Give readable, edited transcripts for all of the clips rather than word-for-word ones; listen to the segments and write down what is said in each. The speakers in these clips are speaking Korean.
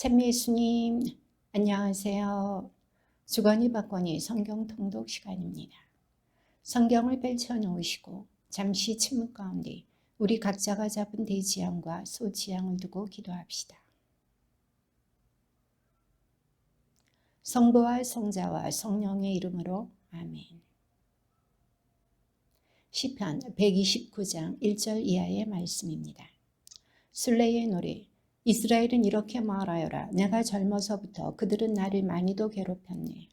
찬미 예수님, 안녕하세요. 주거니 받거니 성경 통독 시간입니다. 성경을 펼쳐놓으시고 잠시 침묵 가운데 우리 각자가 잡은 대지향과 소지향을 두고 기도합시다. 성부와 성자와 성령의 이름으로 아멘. 시편 129장 1절 이하의 말씀입니다. 술레의 노래. 이스라엘은 이렇게 말하여라. 내가 젊어서부터 그들은 나를 많이도 괴롭혔네.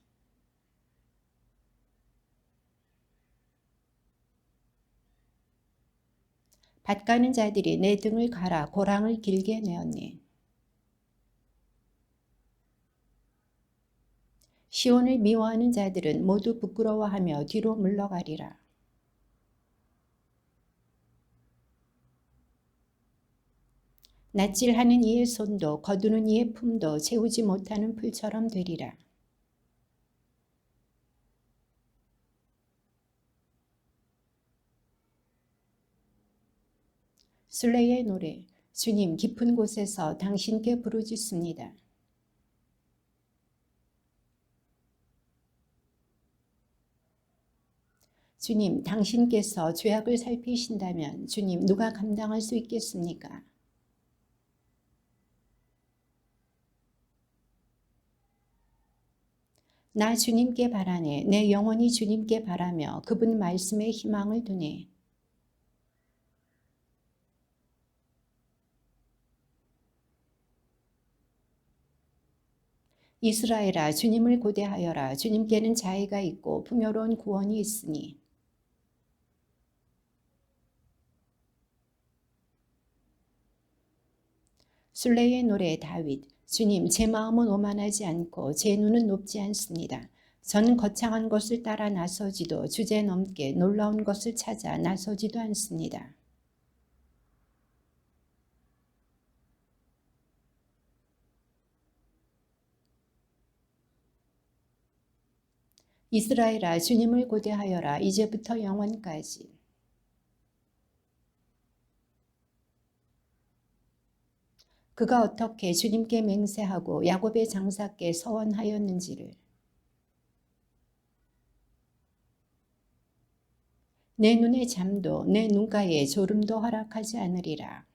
밭 가는 자들이 내 등을 갈아 고랑을 길게 내었네. 시온을 미워하는 자들은 모두 부끄러워하며 뒤로 물러가리라. 낯질하는 이의 손도 거두는 이의 품도 채우지 못하는 풀처럼 되리라. 술레의 노래. 주님, 깊은 곳에서 당신께 부르짖습니다. 주님, 당신께서 죄악을 살피신다면 주님, 누가 감당할 수 있겠습니까? 나 주님께 바라네. 내 영혼이 주님께 바라며 그분 말씀에 희망을 두네. 이스라엘아, 주님을 고대하여라. 주님께는 자애가 있고 풍요로운 구원이 있으니. 술레의 노래 다윗. 주님, 제 마음은 오만하지 않고 제 눈은 높지 않습니다. 저는 거창한 것을 따라 나서지도 주제넘게 놀라운 것을 찾아 나서지도 않습니다. 이스라엘아, 주님을 고대하여라. 이제부터 영원까지. 그가 어떻게 주님께 맹세하고 야곱의 장사께 서원하였는지를. 내 눈의 잠도 내 눈가에 졸음도 허락하지 않으리라.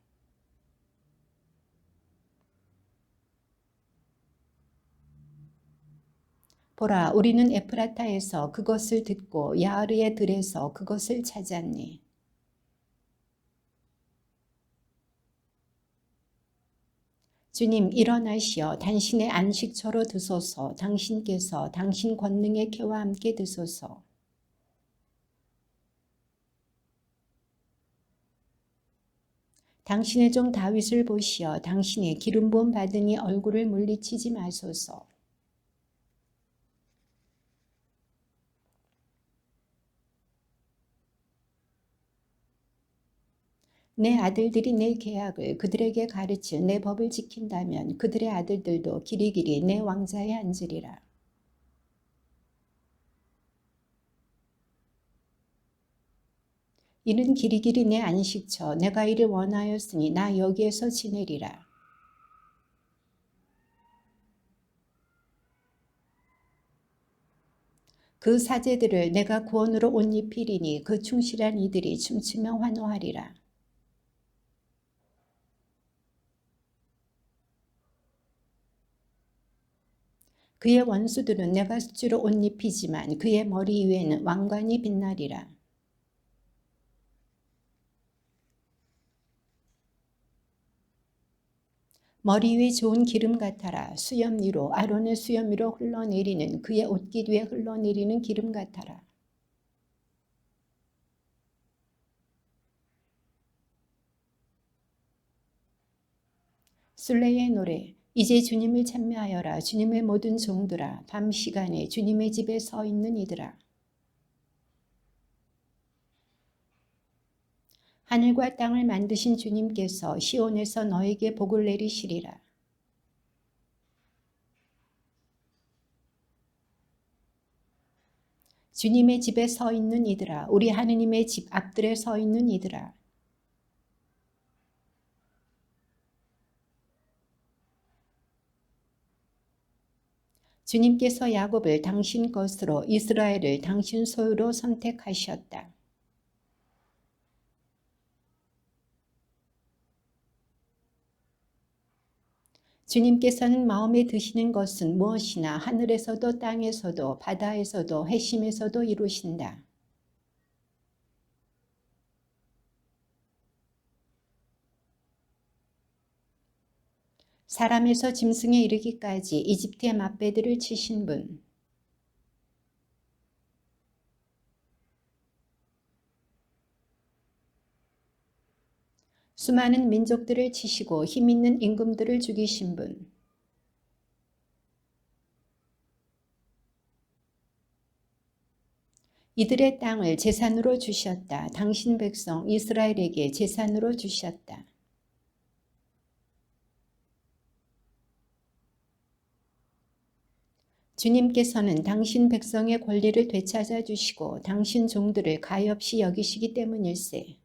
보라, 우리는 에프라타에서 그것을 듣고 야르의 들에서 그것을 찾았니. 주님, 일어나시어 당신의 안식처로 드소서. 당신께서 당신 권능의 쾌와 함께 드소서. 당신의 종 다윗을 보시어 당신의 기름 부음 받으니 얼굴을 물리치지 마소서. 내 아들들이 내 계약을 그들에게 가르쳐 내 법을 지킨다면 그들의 아들들도 길이길이 내 왕자에 앉으리라. 이는 길이길이 내 안식처 내가 이를 원하였으니 나 여기에서 지내리라. 그 사제들을 내가 구원으로 옷 입히리니 그 충실한 이들이 춤추며 환호하리라. 그의 원수들은 내가 수치로 옷 입히지만 그의 머리 위에는 왕관이 빛나리라. 머리 위에 좋은 기름 같아라. 수염 위로 아론의 수염 위로 흘러내리는 그의 옷깃 위에 흘러내리는 기름 같아라. 술레의 노래. 이제 주님을 찬미하여라. 주님의 모든 종들아. 밤 시간에 주님의 집에 서 있는 이들아. 하늘과 땅을 만드신 주님께서 시온에서 너에게 복을 내리시리라. 주님의 집에 서 있는 이들아. 우리 하느님의 집 앞들에 서 있는 이들아. 주님께서 야곱을 당신 것으로 이스라엘을 당신 소유로 선택하셨다. 주님께서는 마음에 드시는 것은 무엇이나 하늘에서도 땅에서도 바다에서도 회심에서도 이루신다. 사람에서 짐승에 이르기까지 이집트의 맛배들을 치신 분. 수많은 민족들을 치시고 힘있는 임금들을 죽이신 분. 이들의 땅을 제산으로 주셨다. 당신 백성 이스라엘에게 제산으로 주셨다. 주님께서는 당신 백성의 권리를 되찾아 주시고 당신 종들을 가엾이 여기시기 때문일세.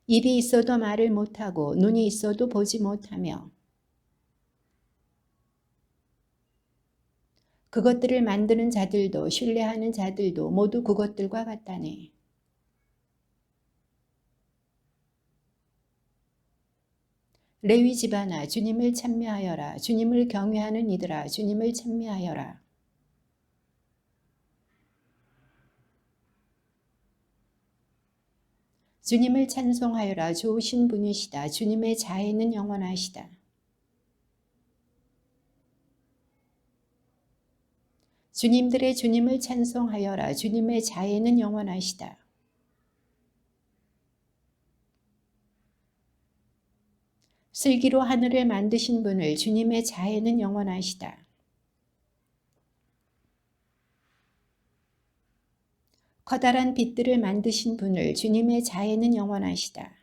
입이 있어도 말을 못하고 눈이 있어도 보지 못하며 그것들을 만드는 자들도 신뢰하는 자들도 모두 그것들과 같다네. 레위 집안아 주님을 찬미하여라. 주님을 경외하는 이들아 주님을 찬미하여라. 주님을 찬송하여라. 좋으신 분이시다. 주님의 자애는 영원하시다. 주님들의 주님을 찬송하여라. 주님의 자애는 영원하시다. 슬기로 하늘을 만드신 분을 주님의 자애는 영원하시다. 커다란 빛들을 만드신 분을 주님의 자애는 영원하시다.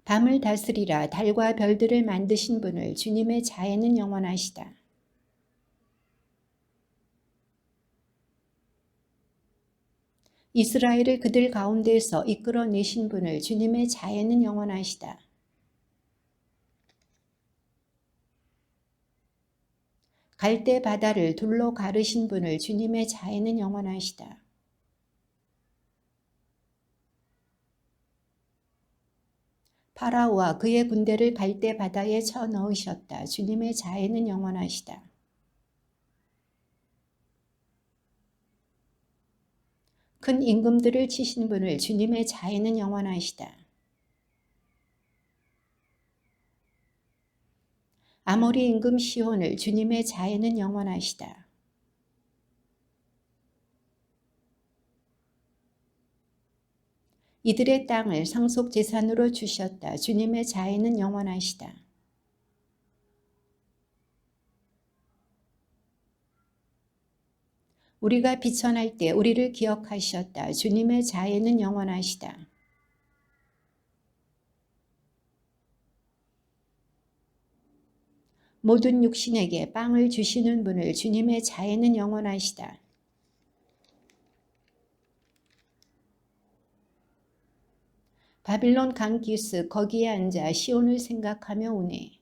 밤을 다스리라. 달과 별들을 만드신 분을 주님의 자애는 영원하시다. 이스라엘을 그들 가운데에서 이끌어내신 분을 주님의 자애는 영원하시다. 갈대 바다를 둘로 가르신 분을 주님의 자애는 영원하시다. 파라오와 그의 군대를 갈대 바다에 쳐 넣으셨다. 주님의 자애는 영원하시다. 큰 임금들을 치신 분을 주님의 자애는 영원하시다. 아모리 임금 시온을 주님의 자애는 영원하시다. 이들의 땅을 상속 재산으로 주셨다. 주님의 자애는 영원하시다. 우리가 비천할 때 우리를 기억하셨다. 주님의 자애는 영원하시다. 모든 육신에게 빵을 주시는 분을 주님의 자애는 영원하시다. 바빌론 강기스 거기에 앉아 시온을 생각하며 우네.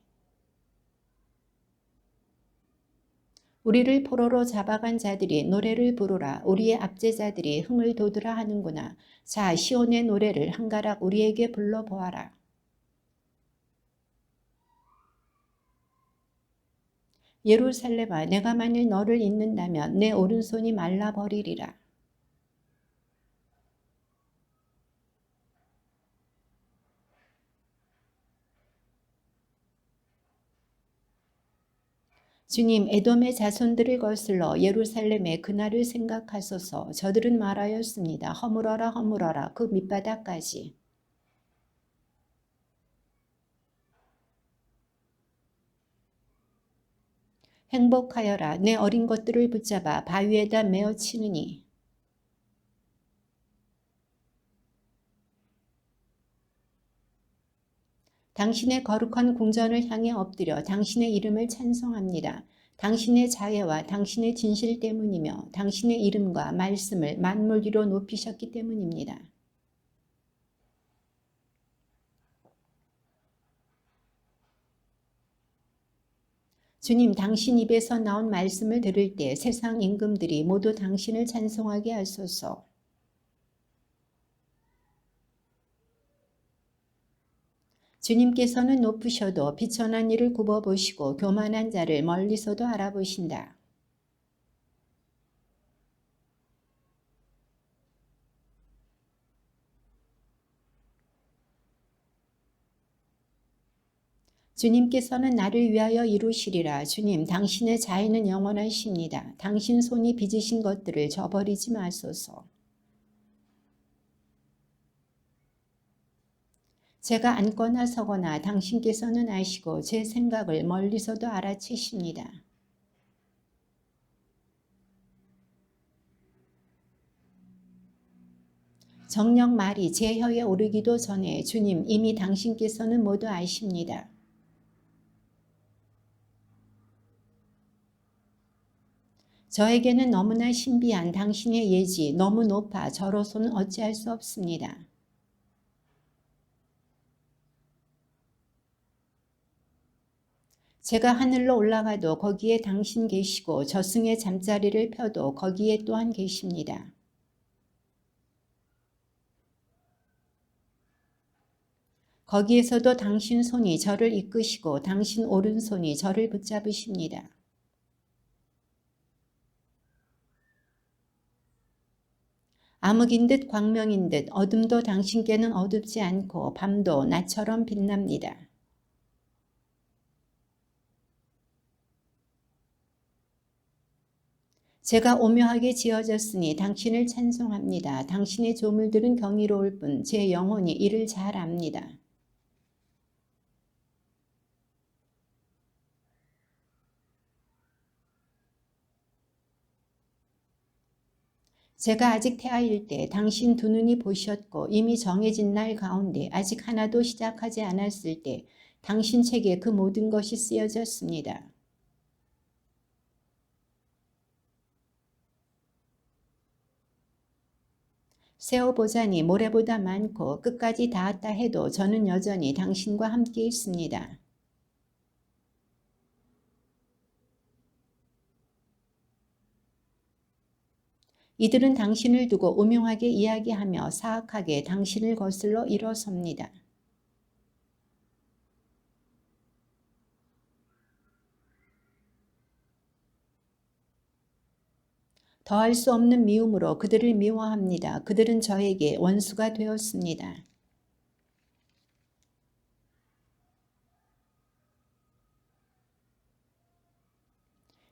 우리를 포로로 잡아간 자들이 노래를 부르라. 우리의 압제자들이 흥을 돋으라 하는구나. 자, 시온의 노래를 한 가락 우리에게 불러보아라. 예루살렘아, 내가 만일 너를 잊는다면 내 오른손이 말라버리리라. 주님, 에돔의 자손들을 거슬러 예루살렘의 그날을 생각하소서. 저들은 말하였습니다. 허물어라 허물어라 그 밑바닥까지. 행복하여라. 내 어린 것들을 붙잡아 바위에다 메어 치느니. 당신의 거룩한 궁전을 향해 엎드려 당신의 이름을 찬송합니다. 당신의 자애와 당신의 진실 때문이며 당신의 이름과 말씀을 만물 위로 높이셨기 때문입니다. 주님, 당신 입에서 나온 말씀을 들을 때 세상 임금들이 모두 당신을 찬송하게 하소서. 주님께서는 높으셔도 비천한 이를 굽어보시고 교만한 자를 멀리서도 알아보신다. 주님께서는 나를 위하여 이루시리라. 주님, 당신의 자애는 영원하십니다. 당신 손이 빚으신 것들을 저버리지 마소서. 제가 앉거나 서거나 당신께서는 아시고 제 생각을 멀리서도 알아채십니다. 정녕 말이 제 혀에 오르기도 전에 주님, 이미 당신께서는 모두 아십니다. 저에게는 너무나 신비한 당신의 예지, 너무 높아 저로서는 어찌할 수 없습니다. 제가 하늘로 올라가도 거기에 당신 계시고 저승의 잠자리를 펴도 거기에 또한 계십니다. 거기에서도 당신 손이 저를 이끄시고 당신 오른손이 저를 붙잡으십니다. 암흑인 듯 광명인 듯 어둠도 당신께는 어둡지 않고 밤도 나처럼 빛납니다. 제가 오묘하게 지어졌으니 당신을 찬송합니다. 당신의 조물들은 경이로울 뿐 제 영혼이 이를 잘 압니다. 제가 아직 태아일 때 당신 두 눈이 보셨고 이미 정해진 날 가운데 아직 하나도 시작하지 않았을 때 당신 책에 그 모든 것이 쓰여졌습니다. 세어보자니 모래보다 많고 끝까지 닿았다 해도 저는 여전히 당신과 함께 있습니다. 이들은 당신을 두고 음흉하게 이야기하며 사악하게 당신을 거슬러 일어섭니다. 더할 수 없는 미움으로 그들을 미워합니다. 그들은 저에게 원수가 되었습니다.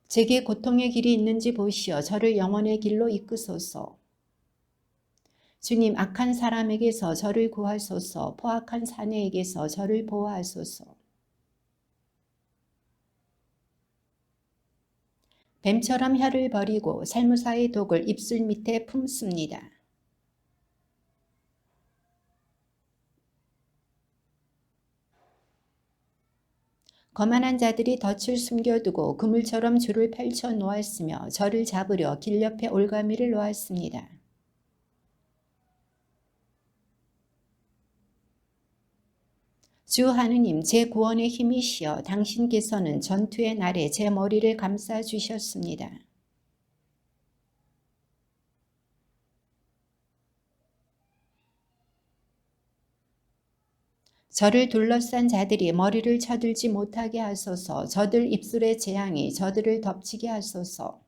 제게 고통의 길이 있는지 보시어 저를 영원의 길로 이끄소서. 주님, 악한 사람에게서 저를 구하소서. 포악한 사내에게서 저를 보호하소서. 뱀처럼 혀를 버리고 살무사의 독을 입술 밑에 품습니다. 거만한 자들이 덫을 숨겨두고 그물처럼 줄을 펼쳐 놓았으며 저를 잡으려 길 옆에 올가미를 놓았습니다. 주 하느님, 제 구원의 힘이시여 당신께서는 전투의 날에 제 머리를 감싸 주셨습니다. 저를 둘러싼 자들이 머리를 쳐들지 못하게 하소서. 저들 입술의 재앙이 저들을 덮치게 하소서.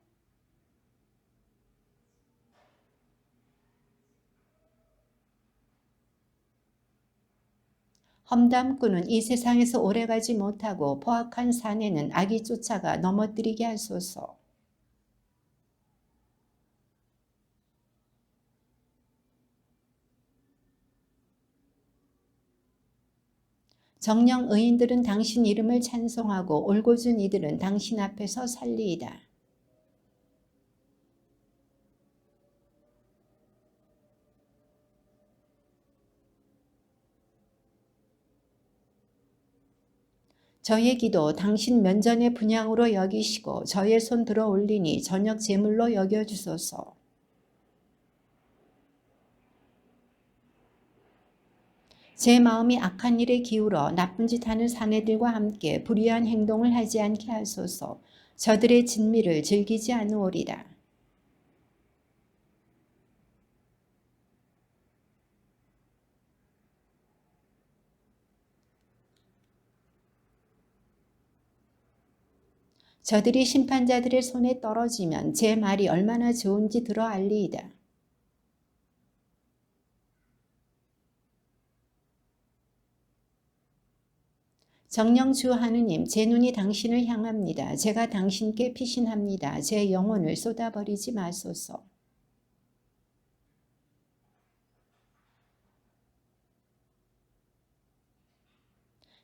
험담꾼은 이 세상에서 오래가지 못하고 포악한 사내는 악이 쫓아가 넘어뜨리게 하소서. 정녕 의인들은 당신 이름을 찬송하고 올곧은 이들은 당신 앞에서 살리이다. 저의 기도 당신 면전의 분향으로 여기시고 저의 손 들어 올리니 저녁 제물로 여겨주소서. 제 마음이 악한 일에 기울어 나쁜 짓 하는 사내들과 함께 불의한 행동을 하지 않게 하소서. 저들의 진미를 즐기지 않으오리라. 저들이 심판자들의 손에 떨어지면 제 말이 얼마나 좋은지 들어 알리이다. 정령 주 하느님, 제 눈이 당신을 향합니다. 제가 당신께 피신합니다. 제 영혼을 쏟아버리지 마소서.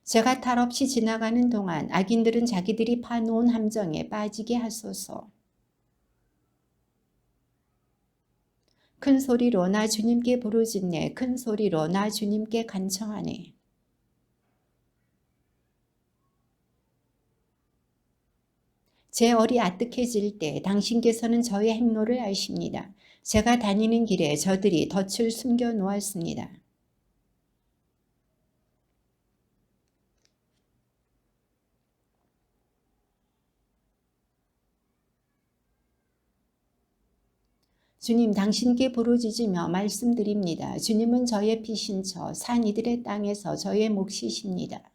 제가 탈없이 지나가는 동안 악인들은 자기들이 파놓은 함정에 빠지게 하소서. 큰 소리로 나 주님께 부르짖네. 큰 소리로 나 주님께 간청하네. 제 얼이 아뜩해질 때 당신께서는 저의 행로를 아십니다. 제가 다니는 길에 저들이 덫을 숨겨 놓았습니다. 주님, 당신께 부르짖으며 말씀드립니다. 주님은 저의 피신처 산 이들의 땅에서 저의 몫이십니다.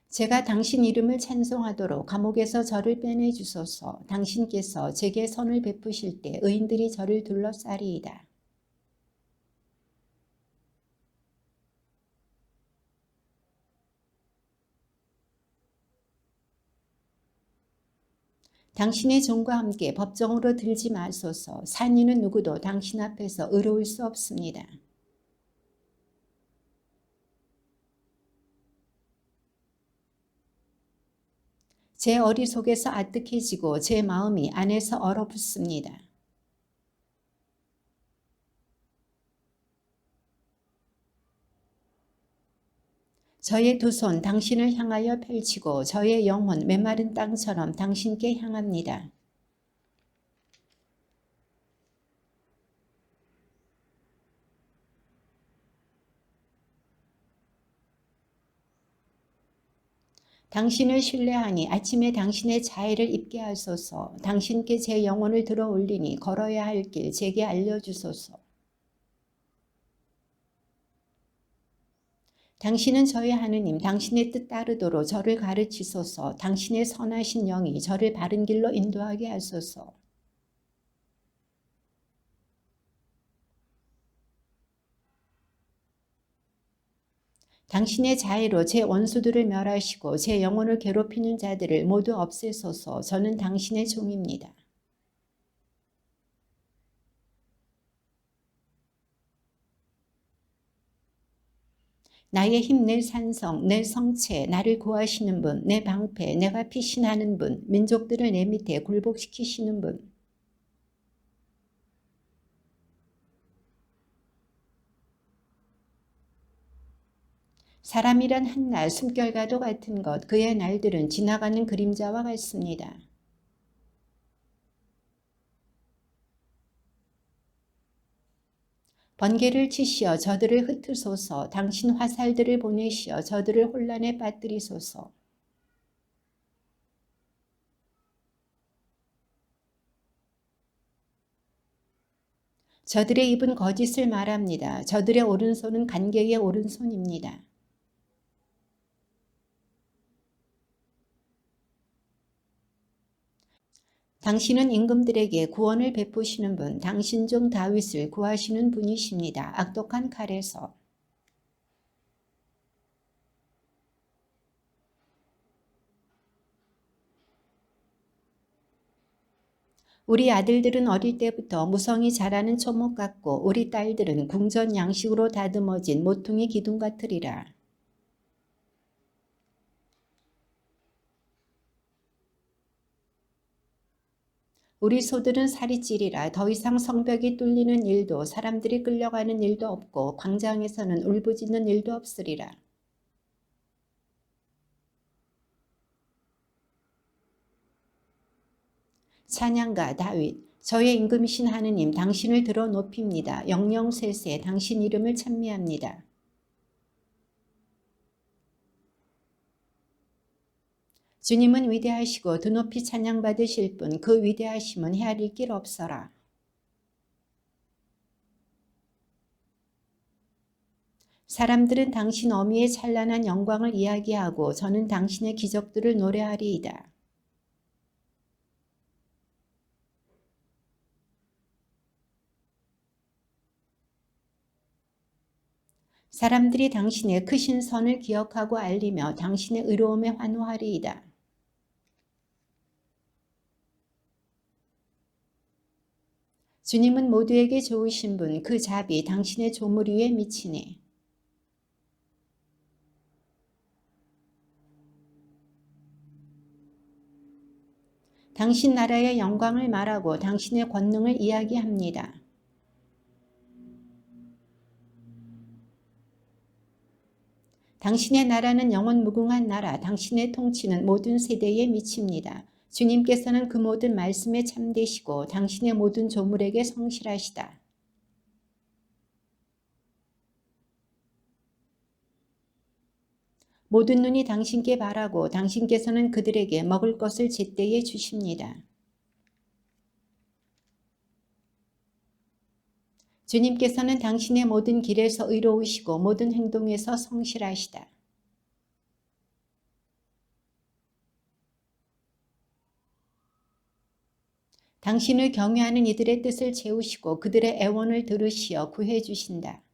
제가 당신 이름을 찬송하도록 감옥에서 저를 빼내주소서. 당신께서 제게 선을 베푸실 때 의인들이 저를 둘러싸리이다. 당신의 종과 함께 법정으로 들지 마소서. 산이는 누구도 당신 앞에서 의로울 수 없습니다. 제 어리 속에서 아뜩해지고 제 마음이 안에서 얼어붙습니다. 저의 두 손 당신을 향하여 펼치고 저의 영혼 메마른 땅처럼 당신께 향합니다. 당신을 신뢰하니 아침에 당신의 자애를 입게 하소서. 당신께 제 영혼을 들어 올리니 걸어야 할 길 제게 알려주소서. 당신은 저의 하느님, 당신의 뜻 따르도록 저를 가르치소서. 당신의 선하신 영이 저를 바른 길로 인도하게 하소서. 당신의 자애로 제 원수들을 멸하시고 제 영혼을 괴롭히는 자들을 모두 없애소서. 저는 당신의 종입니다. 나의 힘, 내 산성, 내 성체, 나를 구하시는 분, 내 방패, 내가 피신하는 분, 민족들을 내 밑에 굴복시키시는 분. 사람이란 한날 숨결과도 같은 것, 그의 날들은 지나가는 그림자와 같습니다. 번개를 치시어 저들을 흩으소서. 당신 화살들을 보내시어 저들을 혼란에 빠뜨리소서. 저들의 입은 거짓을 말합니다. 저들의 오른손은 간계의 오른손입니다. 당신은 임금들에게 구원을 베푸시는 분, 당신 종 다윗을 구하시는 분이십니다. 악독한 칼에서. 우리 아들들은 어릴 때부터 무성이 자라는 초목 같고 우리 딸들은 궁전 양식으로 다듬어진 모퉁이 기둥 같으리라. 우리 소들은 살이 찌리라. 더 이상 성벽이 뚫리는 일도 사람들이 끌려가는 일도 없고 광장에서는 울부짖는 일도 없으리라. 찬양가 다윗. 저의 임금이신 하느님, 당신을 들어 높입니다. 영영세세 당신 이름을 찬미합니다. 주님은 위대하시고 드높이 찬양받으실 분, 그 위대하심은 헤아릴 길 없어라. 사람들은 당신 어미의 찬란한 영광을 이야기하고 저는 당신의 기적들을 노래하리이다. 사람들이 당신의 크신 선을 기억하고 알리며 당신의 의로움에 환호하리이다. 주님은 모두에게 좋으신 분, 그 자비 당신의 조물 위에 미치네. 당신 나라의 영광을 말하고 당신의 권능을 이야기합니다. 당신의 나라는 영원 무궁한 나라, 당신의 통치는 모든 세대에 미칩니다. 주님께서는 그 모든 말씀에 참되시고 당신의 모든 조물에게 성실하시다. 모든 눈이 당신께 바라고 당신께서는 그들에게 먹을 것을 제때에 주십니다. 주님께서는 당신의 모든 길에서 의로우시고 모든 행동에서 성실하시다. 당신을 경외하는 이들의 뜻을 채우시고 그들의 애원을 들으시어 구해 주신다.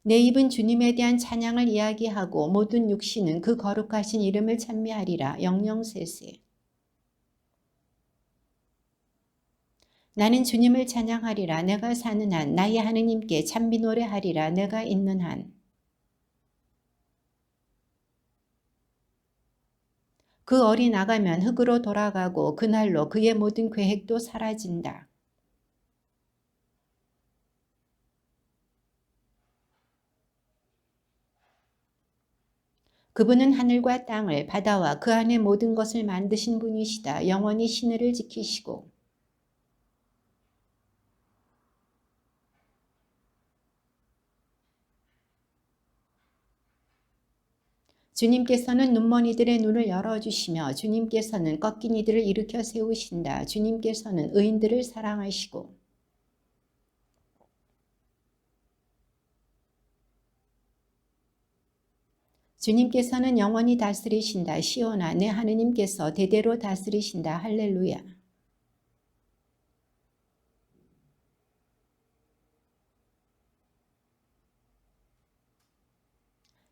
내 입은 주님에 대한 찬양을 이야기하고 모든 육신은 그 거룩하신 이름을 찬미하리라. 영영세세. 나는 주님을 찬양하리라. 내가 사는 한 나의 하느님께 찬미 노래하리라. 내가 있는 한. 그 얼이 나가면 흙으로 돌아가고 그날로 그의 모든 계획도 사라진다. 그분은 하늘과 땅을 바다와 그 안의 모든 것을 만드신 분이시다. 영원히 시내를 지키시고 주님께서는 눈먼 이들의 눈을 열어주시며 주님께서는 꺾인 이들을 일으켜 세우신다. 주님께서는 의인들을 사랑하시고 주님께서는 영원히 다스리신다. 시온아, 내 하느님께서 대대로 다스리신다. 할렐루야.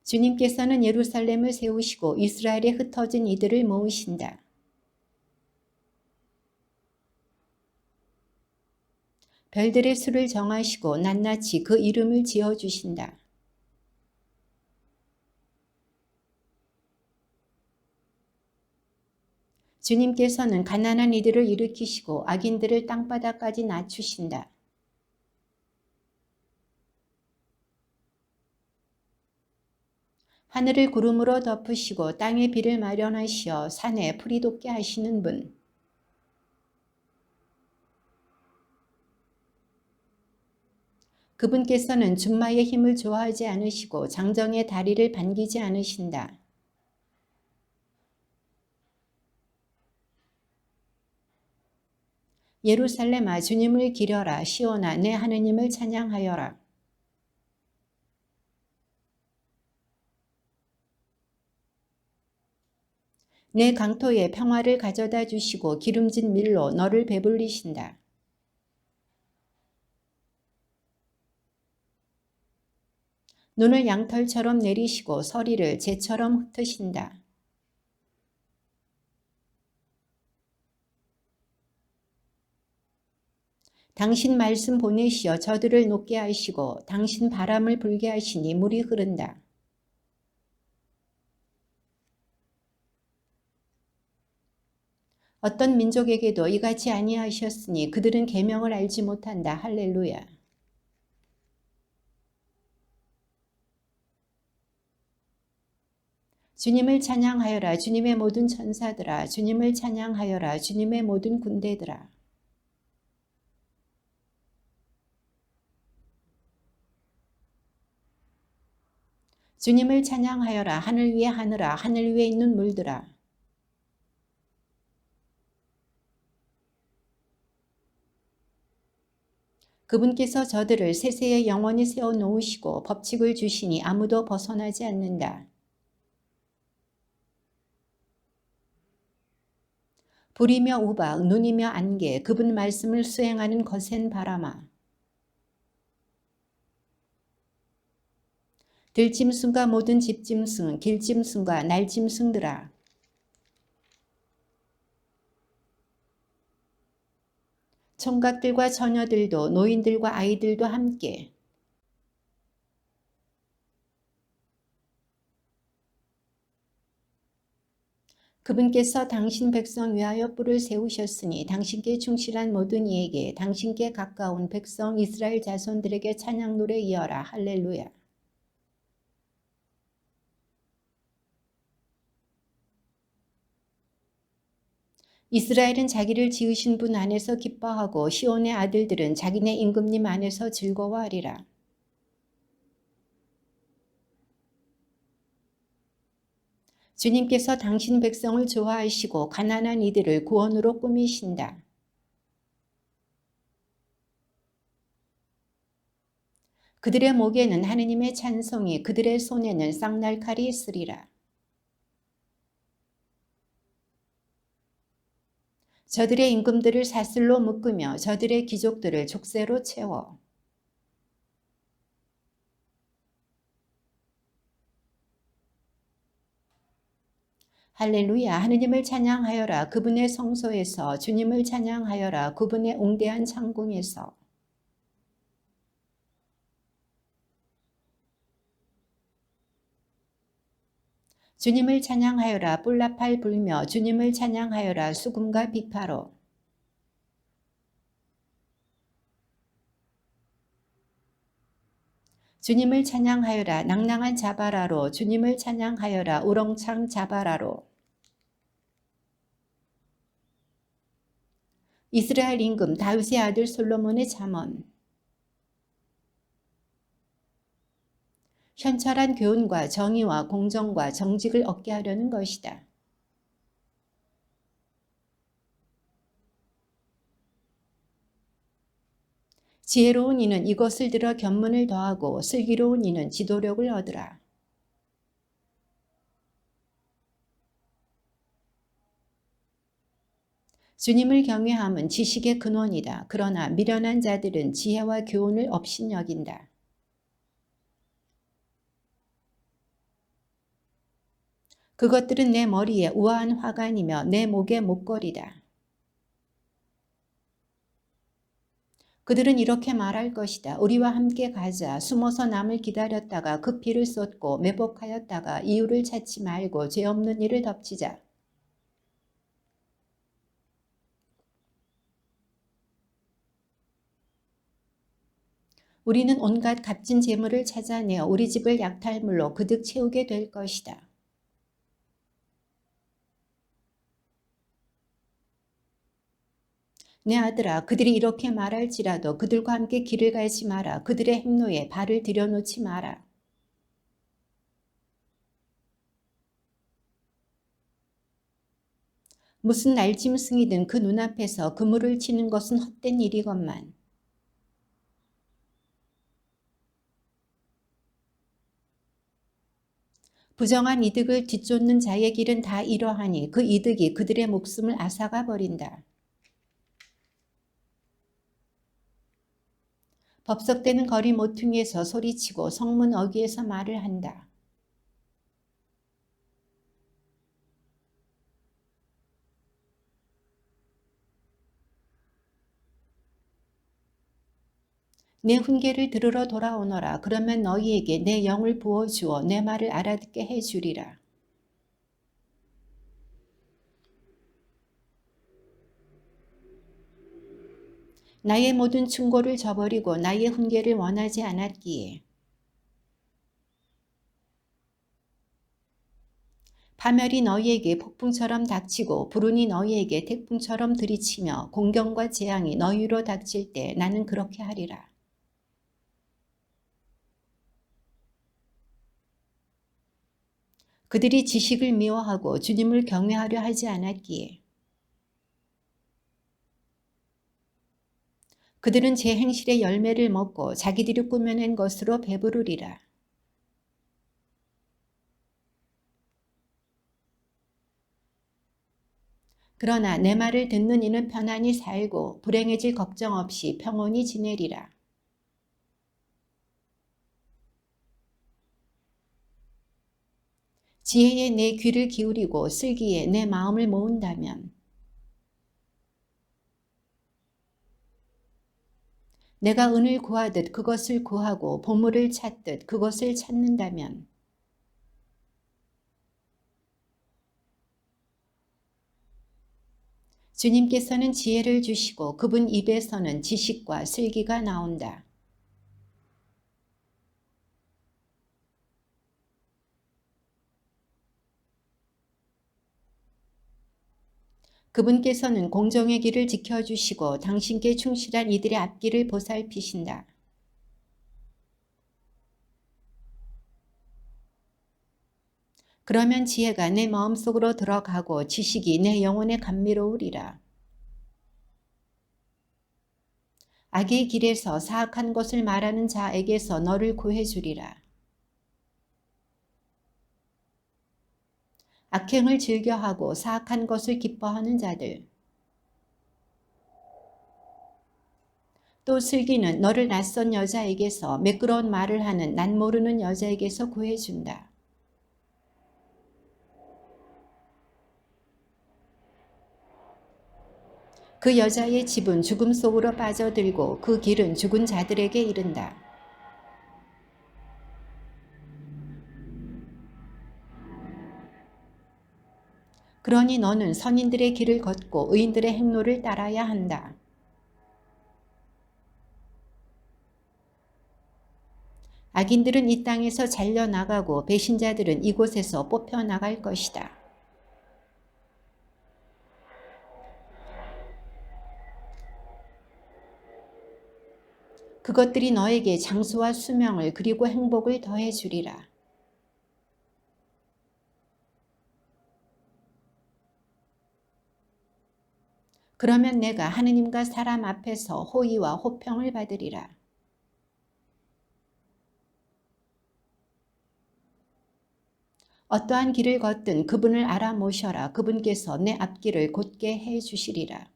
주님께서는 예루살렘을 세우시고 이스라엘에 흩어진 이들을 모으신다. 별들의 수를 정하시고 낱낱이 그 이름을 지어주신다. 주님께서는 가난한 이들을 일으키시고 악인들을 땅바닥까지 낮추신다. 하늘을 구름으로 덮으시고 땅에 비를 마련하시어 산에 풀이 돋게 하시는 분. 그분께서는 준마의 힘을 좋아하지 않으시고 장정의 다리를 반기지 않으신다. 예루살렘아, 주님을 기려라. 시온아, 내 하느님을 찬양하여라. 내 강토에 평화를 가져다 주시고 기름진 밀로 너를 배불리신다. 눈을 양털처럼 내리시고 서리를 재처럼 흩으신다. 당신 말씀 보내시어 저들을 녹게 하시고 당신 바람을 불게 하시니 물이 흐른다. 어떤 민족에게도 이같이 아니하셨으니 그들은 계명을 알지 못한다. 할렐루야. 주님을 찬양하여라. 주님의 모든 천사들아. 주님을 찬양하여라. 주님의 모든 군대들아. 주님을 찬양하여라. 하늘 위에 하늘아. 하늘 위에 있는 물들아. 그분께서 저들을 세세에 영원히 세워놓으시고 법칙을 주시니 아무도 벗어나지 않는다. 불이며 우박, 눈이며 안개, 그분 말씀을 수행하는 거센 바람아. 들짐승과 모든 집짐승, 길짐승과 날짐승들아. 총각들과 처녀들도 노인들과 아이들도 함께. 그분께서 당신 백성 위하여 뿔을 세우셨으니 당신께 충실한 모든 이에게 당신께 가까운 백성 이스라엘 자손들에게 찬양 노래 이어라. 할렐루야. 이스라엘은 자기를 지으신 분 안에서 기뻐하고 시온의 아들들은 자기네 임금님 안에서 즐거워하리라. 주님께서 당신 백성을 좋아하시고 가난한 이들을 구원으로 꾸미신다. 그들의 목에는 하느님의 찬송이, 그들의 손에는 쌍날칼이 있으리라. 저들의 임금들을 사슬로 묶으며 저들의 귀족들을 족쇄로 채워. 할렐루야. 하느님을 찬양하여라. 그분의 성소에서. 주님을 찬양하여라. 그분의 웅대한 창궁에서. 주님을 찬양하여라. 뿔나팔 불며 주님을 찬양하여라. 수금과 비파로. 주님을 찬양하여라. 낭낭한 자바라로. 주님을 찬양하여라. 우렁창 자바라로. 이스라엘 임금 다윗의 아들 솔로몬의 잠언. 현철한 교훈과 정의와 공정과 정직을 얻게 하려는 것이다. 지혜로운 이는 이것을 들어 견문을 더하고 슬기로운 이는 지도력을 얻으라. 주님을 경외함은 지식의 근원이다. 그러나 미련한 자들은 지혜와 교훈을 업신여긴다. 그것들은 내 머리에 우아한 화관이며 내 목에 목걸이다. 그들은 이렇게 말할 것이다. 우리와 함께 가자. 숨어서 남을 기다렸다가 그 피를 쏟고 매복하였다가 이유를 찾지 말고 죄 없는 일을 덮치자. 우리는 온갖 값진 재물을 찾아내어 우리 집을 약탈물로 그득 채우게 될 것이다. 내 아들아, 그들이 이렇게 말할지라도 그들과 함께 길을 가지 마라. 그들의 행로에 발을 들여놓지 마라. 무슨 날짐승이든 그 눈앞에서 그물을 치는 것은 헛된 일이건만. 부정한 이득을 뒤쫓는 자의 길은 다 이러하니 그 이득이 그들의 목숨을 앗아가 버린다. 법석대는 거리 모퉁이에서 소리치고 성문 어귀에서 말을 한다. 내 훈계를 들으러 돌아오너라. 그러면 너희에게 내 영을 부어주어 내 말을 알아듣게 해주리라. 나의 모든 충고를 저버리고 나의 훈계를 원하지 않았기에 파멸이 너희에게 폭풍처럼 닥치고 불운이 너희에게 태풍처럼 들이치며 공경과 재앙이 너희로 닥칠 때 나는 그렇게 하리라. 그들이 지식을 미워하고 주님을 경외하려 하지 않았기에 그들은 제 행실의 열매를 먹고 자기들이 꾸며낸 것으로 배부르리라. 그러나 내 말을 듣는 이는 편안히 살고 불행해질 걱정 없이 평온히 지내리라. 지혜에 내 귀를 기울이고 슬기에 내 마음을 모은다면 내가 은을 구하듯 그것을 구하고 보물을 찾듯 그것을 찾는다면 주님께서는 지혜를 주시고 그분 입에서는 지식과 슬기가 나온다. 그분께서는 공정의 길을 지켜주시고 당신께 충실한 이들의 앞길을 보살피신다. 그러면 지혜가 내 마음속으로 들어가고 지식이 내 영혼에 감미로우리라. 악의 길에서 사악한 것을 말하는 자에게서 너를 구해주리라. 악행을 즐겨하고 사악한 것을 기뻐하는 자들, 또 슬기는 너를 낯선 여자에게서 매끄러운 말을 하는 난 모르는 여자에게서 구해준다. 그 여자의 집은 죽음 속으로 빠져들고 그 길은 죽은 자들에게 이른다. 그러니 너는 선인들의 길을 걷고 의인들의 행로를 따라야 한다. 악인들은 이 땅에서 잘려나가고 배신자들은 이곳에서 뽑혀나갈 것이다. 그것들이 너에게 장수와 수명을 그리고 행복을 더해 주리라. 그러면 내가 하느님과 사람 앞에서 호의와 호평을 받으리라. 어떠한 길을 걷든 그분을 알아 모셔라. 그분께서 내 앞길을 곧게 해 주시리라.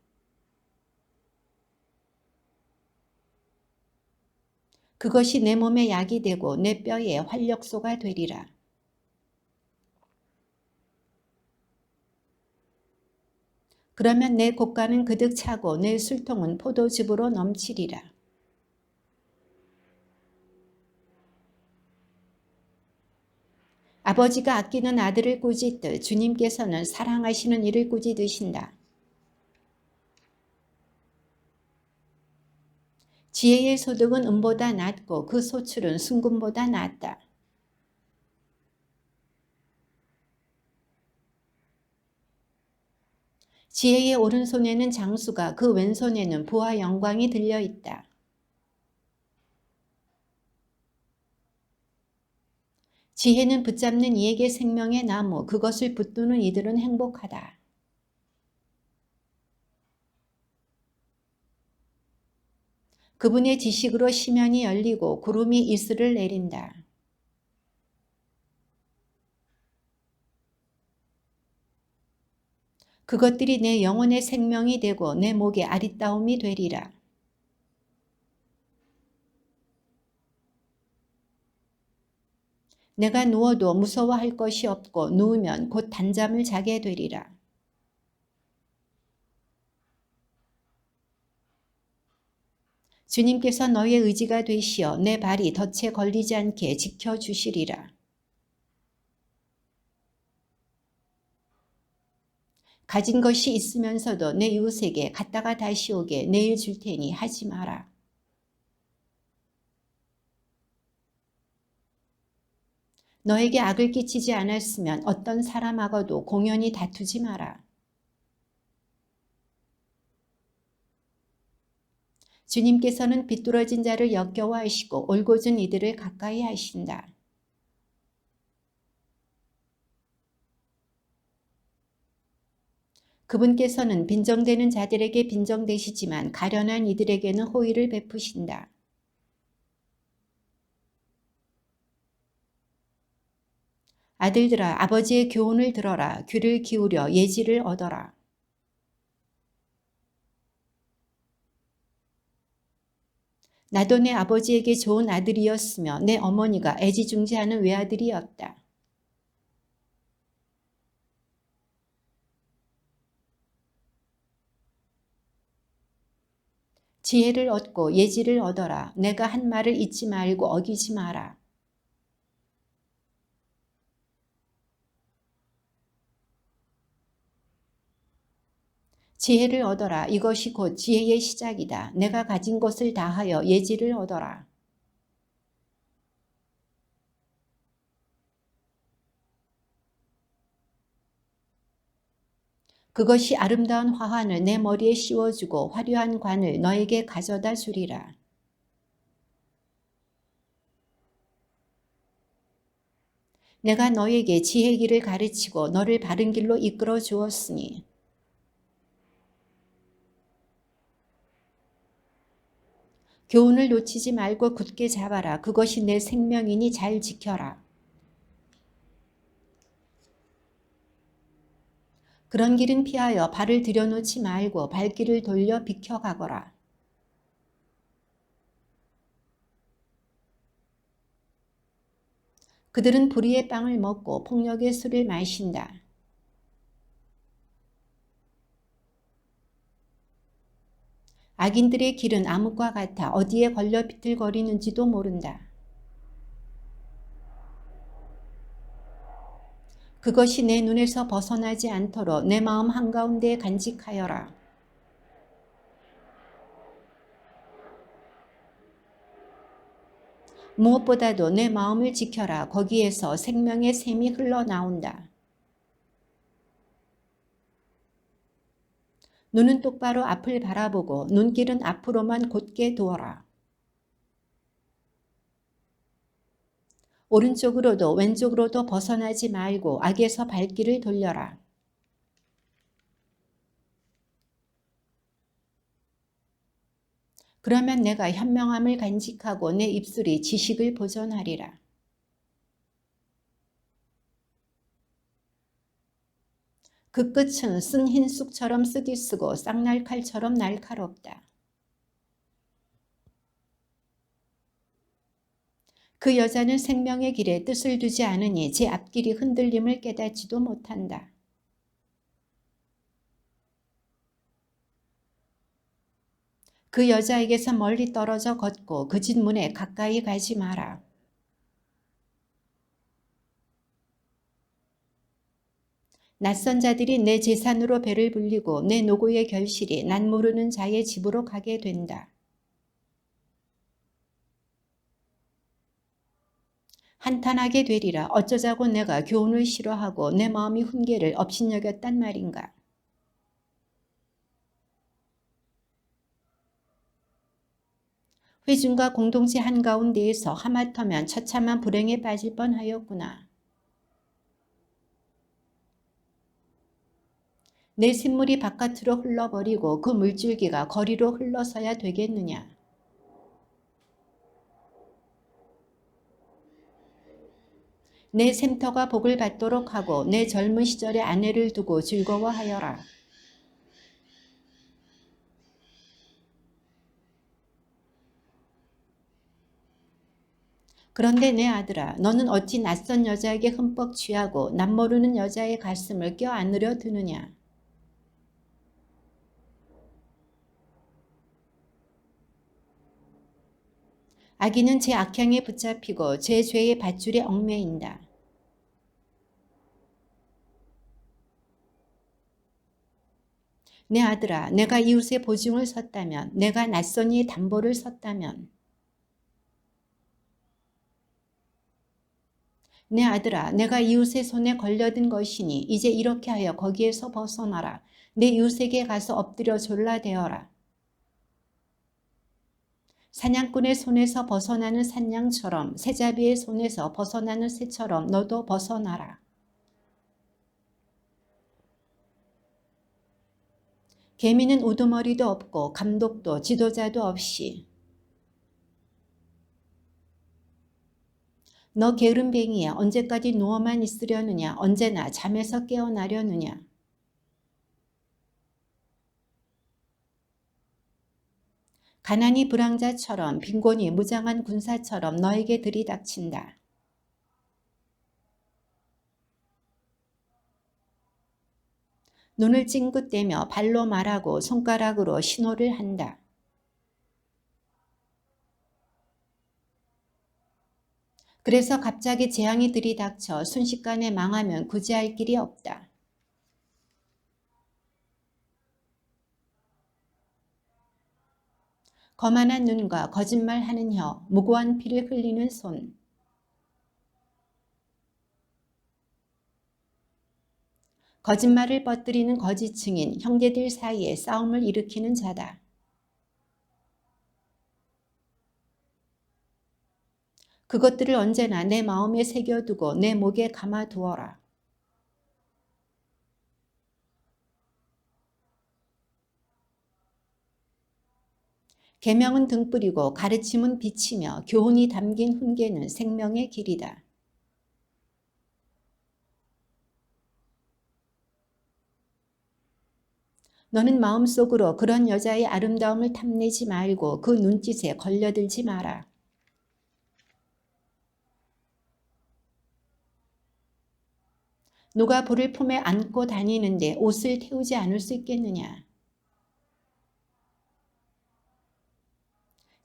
그것이 내 몸에 약이 되고 내 뼈에 활력소가 되리라. 그러면 내 곶감은 그득 차고 내 술통은 포도즙으로 넘치리라. 아버지가 아끼는 아들을 꾸짖듯 주님께서는 사랑하시는 이를 꾸짖으신다. 지혜의 소득은 은보다 낫고 그 소출은 순금보다 낫다. 지혜의 오른손에는 장수가 그 왼손에는 부와 영광이 들려있다. 지혜는 붙잡는 이에게 생명의 나무, 그것을 붙드는 이들은 행복하다. 그분의 지식으로 시면이 열리고 구름이 이슬을 내린다. 그것들이 내 영혼의 생명이 되고 내 목의 아리따움이 되리라. 내가 누워도 무서워할 것이 없고 누우면 곧 단잠을 자게 되리라. 주님께서 너의 의지가 되시어 내 발이 덫에 걸리지 않게 지켜주시리라. 가진 것이 있으면서도 내 이웃에게 갔다가 다시 오게 내일 줄 테니 하지 마라. 너에게 악을 끼치지 않았으면 어떤 사람하고도 공연히 다투지 마라. 주님께서는 비뚤어진 자를 역겨워하시고 올곧은 이들을 가까이 하신다. 그분께서는 빈정대는 자들에게 빈정대시지만 가련한 이들에게는 호의를 베푸신다. 아들들아, 아버지의 교훈을 들어라. 귀를 기울여 예지를 얻어라. 나도 내 아버지에게 좋은 아들이었으며 내 어머니가 애지중지하는 외아들이었다. 지혜를 얻고 예지를 얻어라. 내가 한 말을 잊지 말고 어기지 마라. 지혜를 얻어라. 이것이 곧 지혜의 시작이다. 내가 가진 것을 다하여 예지를 얻어라. 그것이 아름다운 화환을 내 머리에 씌워주고 화려한 관을 너에게 가져다 주리라. 내가 너에게 지혜의 길을 가르치고 너를 바른 길로 이끌어 주었으니 교훈을 놓치지 말고 굳게 잡아라. 그것이 내 생명이니 잘 지켜라. 그런 길은 피하여 발을 들여놓지 말고 발길을 돌려 비켜가거라. 그들은 불의의 빵을 먹고 폭력의 술을 마신다. 악인들의 길은 암흑과 같아 어디에 걸려 비틀거리는지도 모른다. 그것이 내 눈에서 벗어나지 않도록 내 마음 한가운데에 간직하여라. 무엇보다도 내 마음을 지켜라. 거기에서 생명의 샘이 흘러나온다. 눈은 똑바로 앞을 바라보고 눈길은 앞으로만 곧게 두어라. 오른쪽으로도 왼쪽으로도 벗어나지 말고 악에서 발길을 돌려라. 그러면 내가 현명함을 간직하고 내 입술이 지식을 보존하리라. 그 끝은 쓴 흰 쑥처럼 쓰디쓰고 쌍날칼처럼 날카롭다. 그 여자는 생명의 길에 뜻을 두지 않으니 제 앞길이 흔들림을 깨닫지도 못한다. 그 여자에게서 멀리 떨어져 걷고 그 집 문에 가까이 가지 마라. 낯선 자들이 내 재산으로 배를 불리고 내 노고의 결실이 난 모르는 자의 집으로 가게 된다. 한탄하게 되리라. 어쩌자고 내가 교훈을 싫어하고 내 마음이 훈계를 업신여겼단 말인가. 회중과 공동체 한가운데에서 하마터면 처참한 불행에 빠질 뻔하였구나. 내 샘물이 바깥으로 흘러버리고 그 물줄기가 거리로 흘러서야 되겠느냐. 내 샘터가 복을 받도록 하고 내 젊은 시절에 아내를 두고 즐거워하여라. 그런데 내 아들아, 너는 어찌 낯선 여자에게 흠뻑 취하고 남모르는 여자의 가슴을 껴안으려 드느냐. 악인은 제 악행에 붙잡히고 제 죄의 밧줄에 얽매인다. 내 아들아, 내가 이웃의 보증을 섰다면, 내가 낯선 이의 담보를 섰다면, 내 아들아, 내가 이웃의 손에 걸려든 것이니 이제 이렇게 하여 거기에서 벗어나라. 내 이웃에게 가서 엎드려 졸라대어라. 사냥꾼의 손에서 벗어나는 산양처럼 새잡이의 손에서 벗어나는 새처럼 너도 벗어나라. 개미는 우두머리도 없고 감독도 지도자도 없이 너 게으름뱅이야 언제까지 누워만 있으려느냐 언제나 잠에서 깨어나려느냐. 가난이 불황자처럼 빈곤이 무장한 군사처럼 너에게 들이닥친다. 눈을 찡긋대며 발로 말하고 손가락으로 신호를 한다. 그래서 갑자기 재앙이 들이닥쳐 순식간에 망하면 구제할 길이 없다. 거만한 눈과 거짓말하는 혀, 무고한 피를 흘리는 손. 거짓말을 뻗들이는 거짓 증인, 형제들 사이에 싸움을 일으키는 자다. 그것들을 언제나 내 마음에 새겨두고 내 목에 감아두어라. 계명은 등불이고 가르침은 빛이며 교훈이 담긴 훈계는 생명의 길이다. 너는 마음속으로 그런 여자의 아름다움을 탐내지 말고 그 눈짓에 걸려들지 마라. 누가 불을 품에 안고 다니는데 옷을 태우지 않을 수 있겠느냐.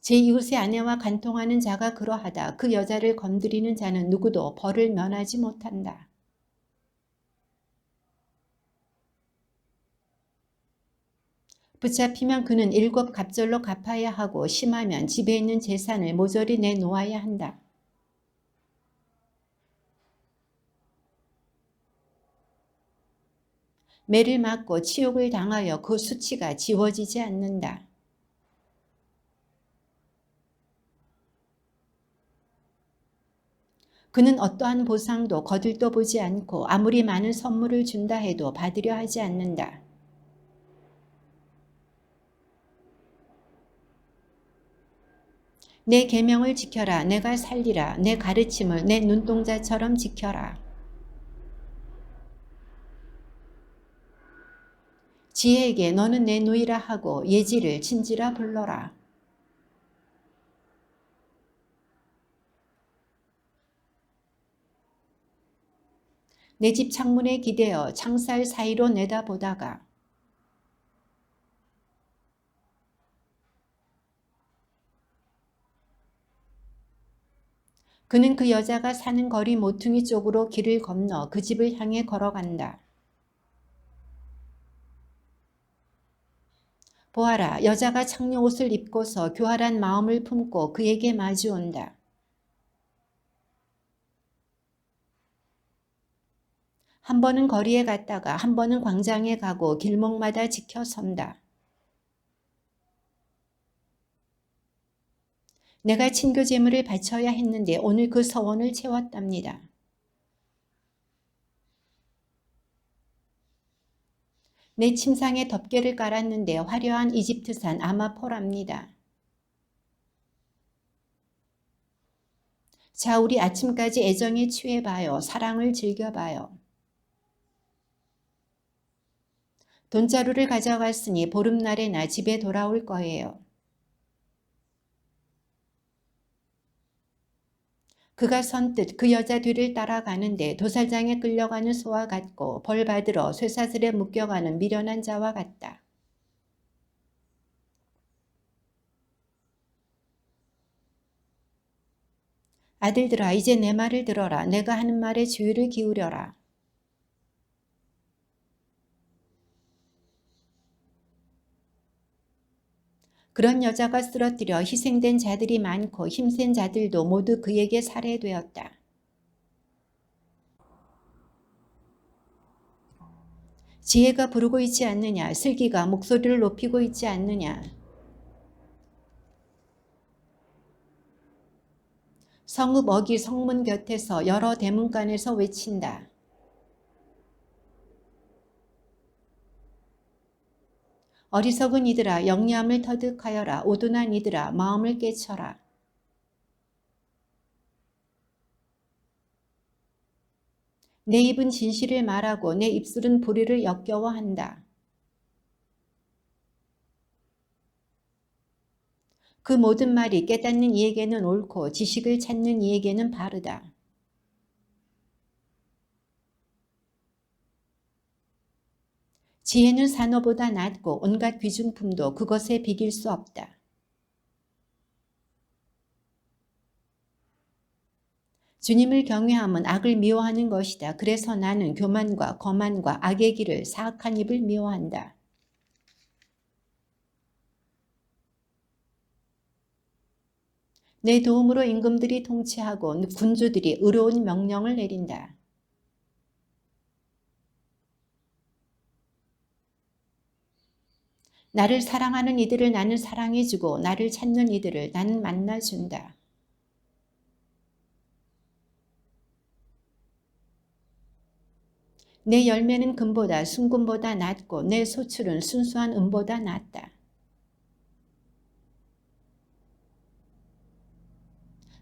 제 이웃의 아내와 간통하는 자가 그러하다. 그 여자를 건드리는 자는 누구도 벌을 면하지 못한다. 붙잡히면 그는 7 갑절로 갚아야 하고 심하면 집에 있는 재산을 모조리 내놓아야 한다. 매를 맞고 치욕을 당하여 그 수치가 지워지지 않는다. 그는 어떠한 보상도 거들떠 보지 않고 아무리 많은 선물을 준다 해도 받으려 하지 않는다. 내 계명을 지켜라. 내가 살리라. 내 가르침을 내 눈동자처럼 지켜라. 지혜에게 너는 내 누이라 하고 예지를 친지라 불러라. 내 집 창문에 기대어 창살 사이로 내다보다가 그는 그 여자가 사는 거리 모퉁이 쪽으로 길을 건너 그 집을 향해 걸어간다. 보아라, 여자가 창녀옷을 입고서 교활한 마음을 품고 그에게 마주온다. 한 번은 거리에 갔다가 한 번은 광장에 가고 길목마다 지켜선다. 내가 친교 제물을 바쳐야 했는데 오늘 그 서원을 채웠답니다. 내 침상에 덮개를 깔았는데 화려한 이집트산 아마포랍니다. 자, 우리 아침까지 애정에 취해봐요. 사랑을 즐겨봐요. 돈자루를 가져갔으니 보름날에 나 집에 돌아올 거예요. 그가 선뜻 그 여자 뒤를 따라가는데 도살장에 끌려가는 소와 같고 벌 받으러 쇠사슬에 묶여가는 미련한 자와 같다. 아들들아, 이제 내 말을 들어라. 내가 하는 말에 주의를 기울여라. 그런 여자가 쓰러뜨려 희생된 자들이 많고 힘센 자들도 모두 그에게 살해되었다. 지혜가 부르고 있지 않느냐? 슬기가 목소리를 높이고 있지 않느냐? 성읍 어기 성문 곁에서 여러 대문간에서 외친다. 어리석은 이들아 영리함을 터득하여라. 오둔한 이들아 마음을 깨쳐라. 내 입은 진실을 말하고 내 입술은 불의를 역겨워한다. 그 모든 말이 깨닫는 이에게는 옳고 지식을 찾는 이에게는 바르다. 지혜는 산호보다 낫고 온갖 귀중품도 그것에 비길 수 없다. 주님을 경외함은 악을 미워하는 것이다. 그래서 나는 교만과 거만과 악의 길을 사악한 입을 미워한다. 내 도움으로 임금들이 통치하고 군주들이 의로운 명령을 내린다. 나를 사랑하는 이들을 나는 사랑해주고 나를 찾는 이들을 나는 만나준다. 내 열매는 금보다 순금보다 낫고 내 소출은 순수한 은보다 낫다.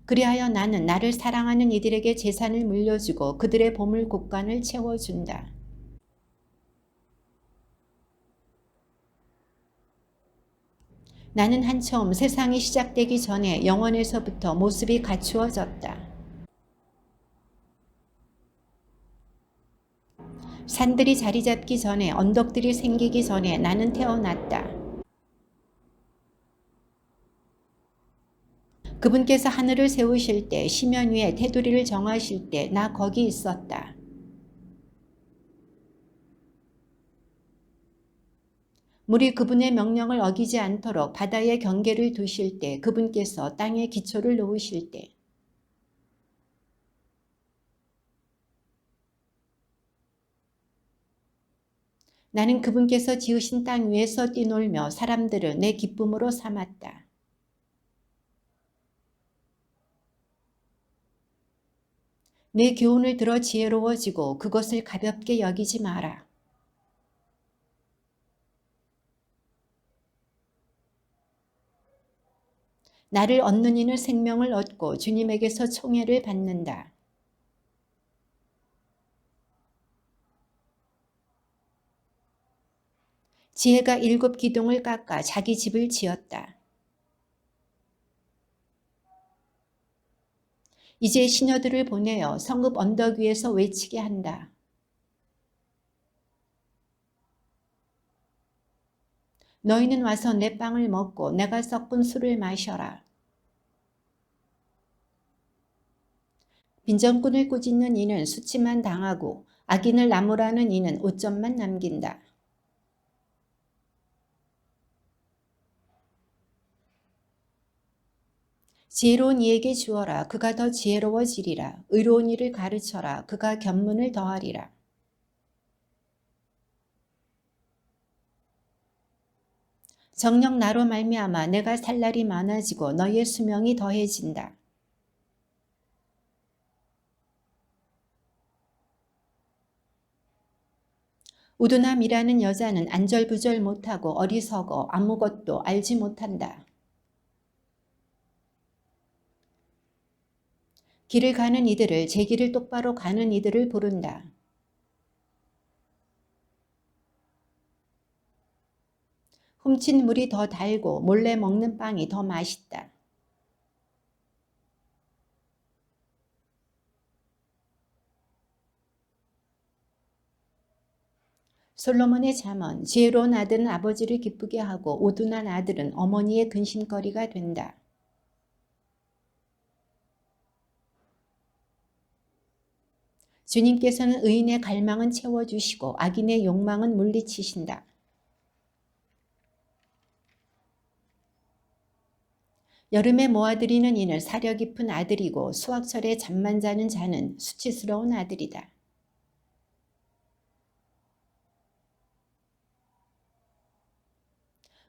그리하여 나는 나를 사랑하는 이들에게 재산을 물려주고 그들의 보물 곳간을 채워준다. 나는 한처음 세상이 시작되기 전에 영원에서부터 모습이 갖추어졌다. 산들이 자리 잡기 전에 언덕들이 생기기 전에 나는 태어났다. 그분께서 하늘을 세우실 때 시면 위에 테두리를 정하실 때 나 거기 있었다. 물이 그분의 명령을 어기지 않도록 바다에 경계를 두실 때 그분께서 땅에 기초를 놓으실 때 나는 그분께서 지으신 땅 위에서 뛰놀며 사람들을 내 기쁨으로 삼았다. 내 교훈을 들어 지혜로워지고 그것을 가볍게 여기지 마라. 나를 얻는 이는 생명을 얻고 주님에게서 총애를 받는다. 지혜가 7 기둥을 깎아 자기 집을 지었다. 이제 시녀들을 보내어 성읍 언덕 위에서 외치게 한다. 너희는 와서 내 빵을 먹고 내가 섞은 술을 마셔라. 빈정꾼을 꾸짖는 이는 수치만 당하고 악인을 나무라는 이는 오점만 남긴다. 지혜로운 이에게 주어라. 그가 더 지혜로워지리라. 의로운 이를 가르쳐라. 그가 견문을 더하리라. 정녕 나로 말미암아 내가 살 날이 많아지고 너희의 수명이 더해진다. 우두남이라는 여자는 안절부절 못하고 어리석어 아무것도 알지 못한다. 길을 가는 이들을 제 길을 똑바로 가는 이들을 부른다. 훔친 물이 더 달고 몰래 먹는 빵이 더 맛있다. 솔로몬의 잠언. 지혜로운 아들은 아버지를 기쁘게 하고 우둔한 아들은 어머니의 근심거리가 된다. 주님께서는 의인의 갈망은 채워주시고 악인의 욕망은 물리치신다. 여름에 모아들이는 이는 사려 깊은 아들이고 수확철에 잠만 자는 자는 수치스러운 아들이다.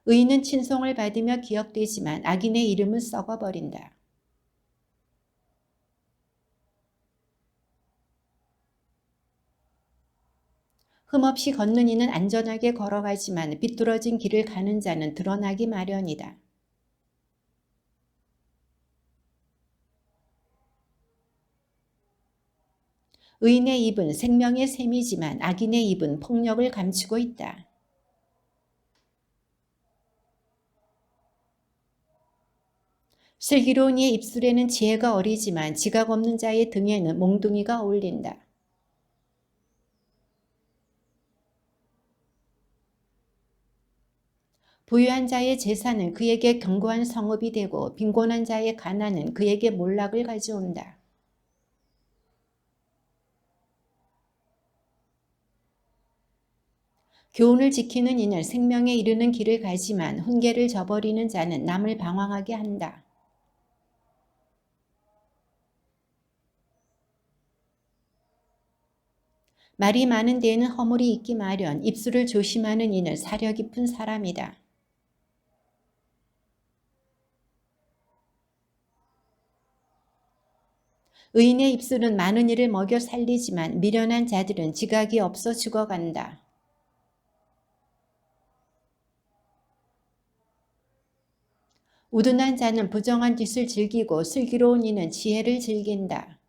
의인은 친송을 받으며 기억되지만 악인의 이름은 썩어버린다. 흠없이 걷는 이는 안전하게 걸어가지만 비뚤어진 길을 가는 자는 드러나기 마련이다. 의인의 입은 생명의 샘이지만 악인의 입은 폭력을 감추고 있다. 슬기로운 이의 입술에는 지혜가 어리지만 지각 없는 자의 등에는 몽둥이가 어울린다. 부유한 자의 재산은 그에게 견고한 성읍이 되고 빈곤한 자의 가난은 그에게 몰락을 가져온다. 교훈을 지키는 이는 생명에 이르는 길을 가지만 훈계를 저버리는 자는 남을 방황하게 한다. 말이 많은 데에는 허물이 있기 마련, 입술을 조심하는 이는 사려 깊은 사람이다. 의인의 입술은 많은 이를 먹여 살리지만 미련한 자들은 지각이 없어 죽어간다. 우둔한 자는 부정한 짓을 즐기고 슬기로운 이는 지혜를 즐긴다.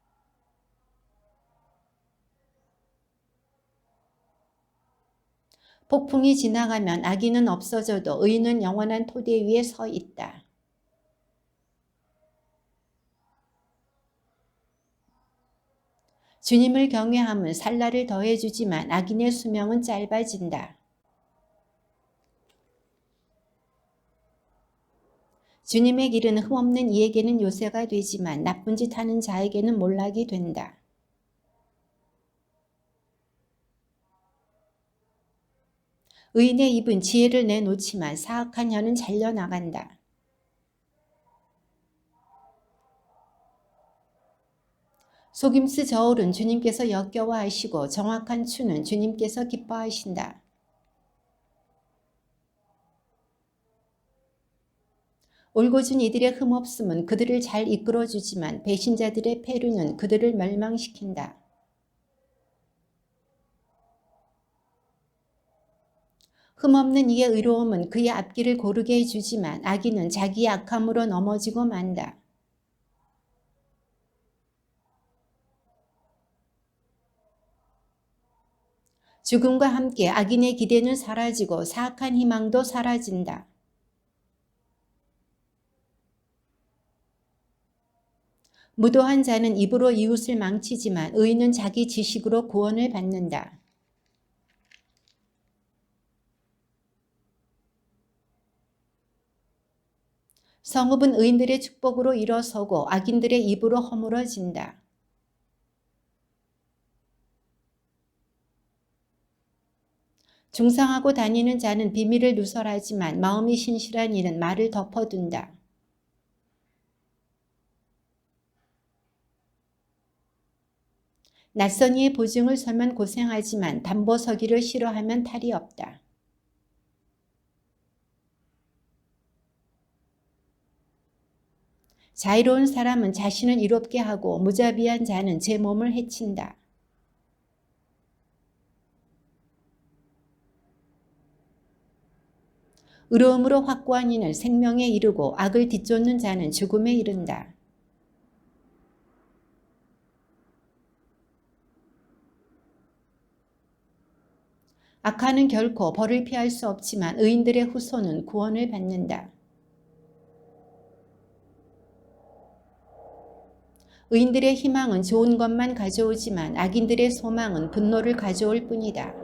폭풍이 지나가면 악인은 없어져도 의인은 영원한 토대 위에 서 있다. 주님을 경외함은 살날을 더해주지만 악인의 수명은 짧아진다. 주님의 길은 흠없는 이에게는 요새가 되지만 나쁜 짓 하는 자에게는 몰락이 된다. 의인의 입은 지혜를 내놓지만 사악한 혀는 잘려나간다. 속임수 저울은 주님께서 역겨워하시고 정확한 추는 주님께서 기뻐하신다. 올곧은 이들의 흠없음은 그들을 잘 이끌어주지만 배신자들의 패류는 그들을 멸망시킨다. 흠없는 이의 의로움은 그의 앞길을 고르게 해주지만 악인은 자기의 악함으로 넘어지고 만다. 죽음과 함께 악인의 기대는 사라지고 사악한 희망도 사라진다. 무도한 자는 입으로 이웃을 망치지만 의인은 자기 지식으로 구원을 받는다. 성읍은 의인들의 축복으로 일어서고 악인들의 입으로 허물어진다. 중상하고 다니는 자는 비밀을 누설하지만 마음이 신실한 이는 말을 덮어둔다. 낯선 이의 보증을 서면 고생하지만 담보 서기를 싫어하면 탈이 없다. 자유로운 사람은 자신을 이롭게 하고 무자비한 자는 제 몸을 해친다. 의로움으로 확고한 이는 생명에 이르고 악을 뒤쫓는 자는 죽음에 이른다. 악한은 결코 벌을 피할 수 없지만 의인들의 후손은 구원을 받는다. 의인들의 희망은 좋은 것만 가져오지만 악인들의 소망은 분노를 가져올 뿐이다.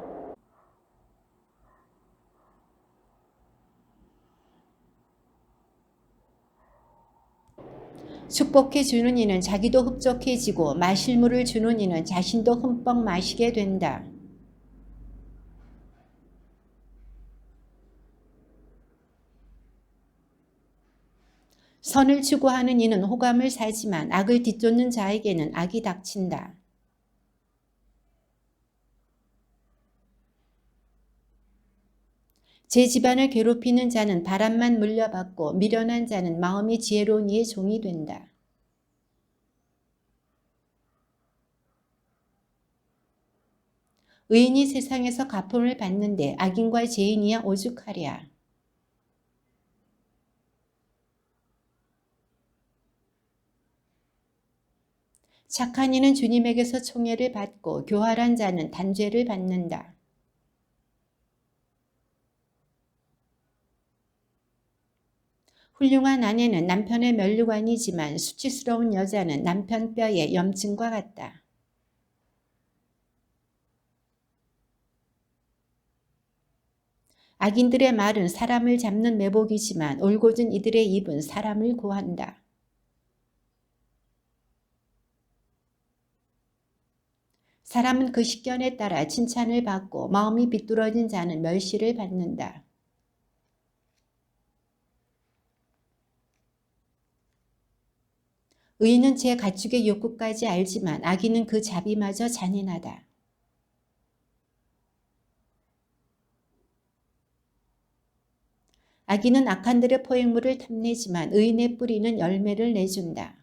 축복해 주는 이는 자기도 흡족해지고 마실 물을 주는 이는 자신도 흠뻑 마시게 된다. 선을 추구하는 이는 호감을 사지만 악을 뒤쫓는 자에게는 악이 닥친다. 제 집안을 괴롭히는 자는 바람만 물려받고 미련한 자는 마음이 지혜로운 이의 종이 된다. 의인이 세상에서 가품을 받는데 악인과 죄인이야 오죽하랴. 착한 이는 주님에게서 총애를 받고 교활한 자는 단죄를 받는다. 훌륭한 아내는 남편의 면류관이지만 수치스러운 여자는 남편 뼈의 염증과 같다. 악인들의 말은 사람을 잡는 매복이지만 올곧은 이들의 입은 사람을 구한다. 사람은 그 식견에 따라 칭찬을 받고 마음이 비뚤어진 자는 멸시를 받는다. 의인은 제 가축의 욕구까지 알지만 악인은 그 자비마저 잔인하다. 악인은 악한들의 포획물을 탐내지만 의인의 뿌리는 열매를 내준다.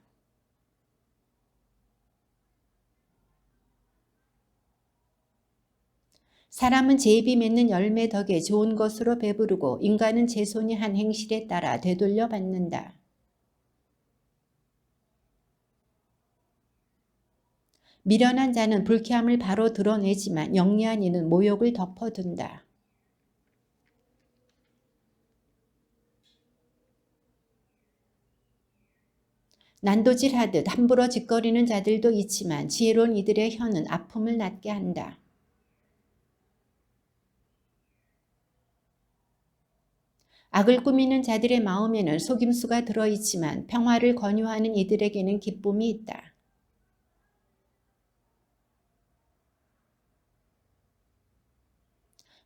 사람은 제입이 맺는 열매 덕에 좋은 것으로 배부르고 인간은 제 손이 한 행실에 따라 되돌려 받는다. 미련한 자는 불쾌함을 바로 드러내지만 영리한 이는 모욕을 덮어둔다. 난도질하듯 함부로 짓거리는 자들도 있지만 지혜로운 이들의 혀는 아픔을 낫게 한다. 악을 꾸미는 자들의 마음에는 속임수가 들어있지만 평화를 권유하는 이들에게는 기쁨이 있다.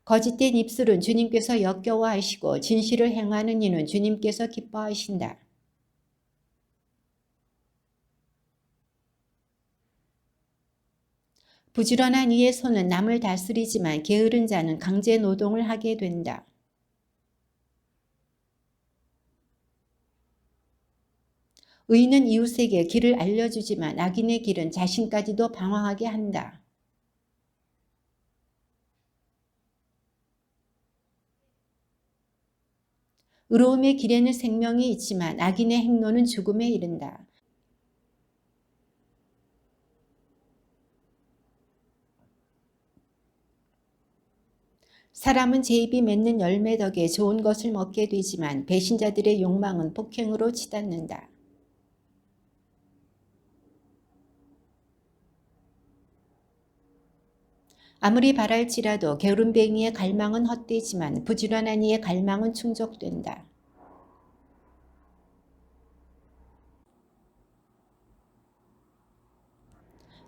거짓된 입술은 주님께서 역겨워하시고 진실을 행하는 이는 주님께서 기뻐하신다. 부지런한 이의 손은 남을 다스리지만 게으른 자는 강제 노동을 하게 된다. 의인은 이웃에게 길을 알려주지만 악인의 길은 자신까지도 방황하게 한다. 의로움의 길에는 생명이 있지만 악인의 행로는 죽음에 이른다. 사람은 제 입이 맺는 열매 덕에 좋은 것을 먹게 되지만 배신자들의 욕망은 폭행으로 치닫는다. 아무리 바랄지라도 게으름뱅이의 갈망은 헛되지만 부지런한 이의 갈망은 충족된다.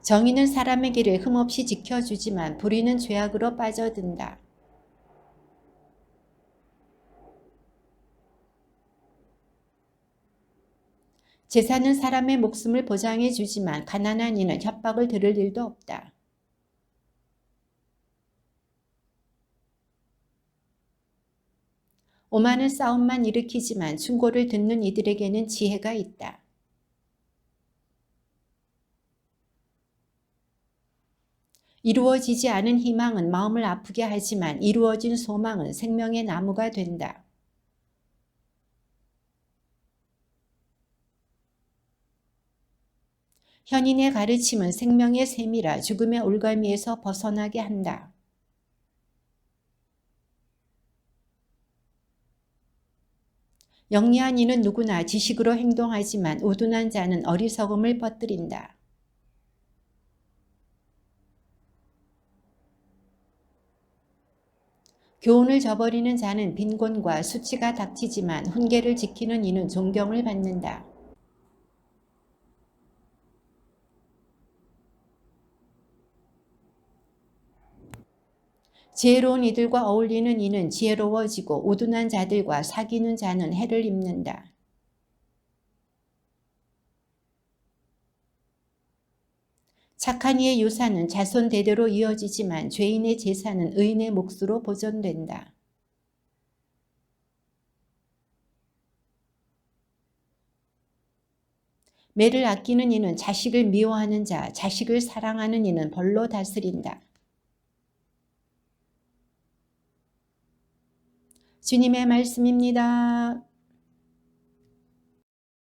정의는 사람의 길을 흠없이 지켜주지만 불의는 죄악으로 빠져든다. 제사는 사람의 목숨을 보장해 주지만 가난한 이는 협박을 들을 일도 없다. 오만은 싸움만 일으키지만 충고를 듣는 이들에게는 지혜가 있다. 이루어지지 않은 희망은 마음을 아프게 하지만 이루어진 소망은 생명의 나무가 된다. 현인의 가르침은 생명의 샘이라 죽음의 올가미에서 벗어나게 한다. 영리한 이는 누구나 지식으로 행동하지만 우둔한 자는 어리석음을 퍼뜨린다. 교훈을 저버리는 자는 빈곤과 수치가 닥치지만 훈계를 지키는 이는 존경을 받는다. 지혜로운 이들과 어울리는 이는 지혜로워지고 우둔한 자들과 사귀는 자는 해를 입는다. 착한 이의 유산은 자손 대대로 이어지지만 죄인의 재산은 의인의 몫으로 보존된다. 매를 아끼는 이는 자식을 미워하는 자, 자식을 사랑하는 이는 벌로 다스린다. 주님의 말씀입니다.